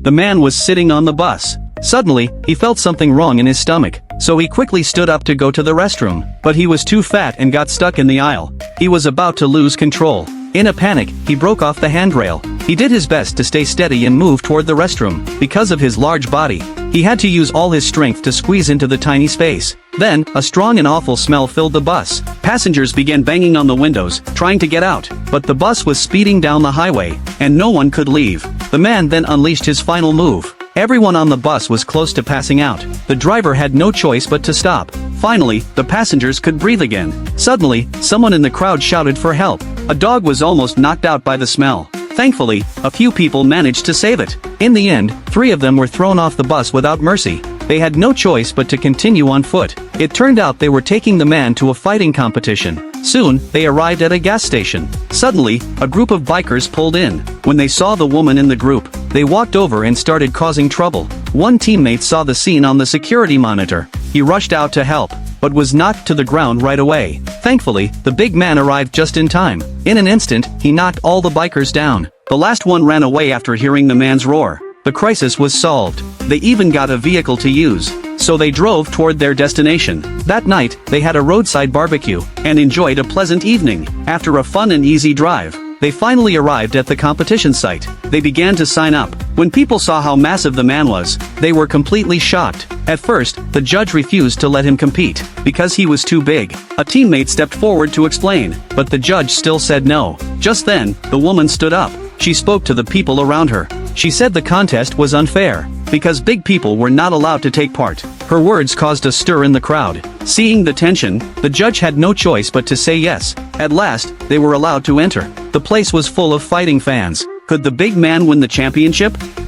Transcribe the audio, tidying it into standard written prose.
The man was sitting on the bus. Suddenly, he felt something wrong in his stomach, so he quickly stood up to go to the restroom, but he was too fat and got stuck in the aisle. He was about to lose control. In a panic, he broke off the handrail. He did his best to stay steady and move toward the restroom. Because of his large body, he had to use all his strength to squeeze into the tiny space. Then, a strong and awful smell filled the bus. Passengers began banging on the windows, trying to get out, but the bus was speeding down the highway, and no one could leave. The man then unleashed his final move. Everyone on the bus was close to passing out. The driver had no choice but to stop. Finally, the passengers could breathe again. Suddenly, someone in the crowd shouted for help. A dog was almost knocked out by the smell. Thankfully, a few people managed to save it. In the end, 3 of them were thrown off the bus without mercy. They had no choice but to continue on foot. It turned out they were taking the man to a fighting competition. Soon, they arrived at a gas station. Suddenly, a group of bikers pulled in. When they saw the woman in the group, they walked over and started causing trouble. One teammate saw the scene on the security monitor. He rushed out to help, but was knocked to the ground right away. Thankfully, the big man arrived just in time. In an instant, he knocked all the bikers down. The last one ran away after hearing the man's roar. The crisis was solved. They even got a vehicle to use, so they drove toward their destination. That night, they had a roadside barbecue, and enjoyed a pleasant evening. After a fun and easy drive, they finally arrived at the competition site. They began to sign up. When people saw how massive the man was, they were completely shocked. At first, the judge refused to let him compete, because he was too big. A teammate stepped forward to explain, but the judge still said no. Just then, the woman stood up. She spoke to the people around her. She said the contest was unfair, because big people were not allowed to take part. Her words caused a stir in the crowd. Seeing the tension, the judge had no choice but to say yes. At last, they were allowed to enter. The place was full of fighting fans. Could the big man win the championship?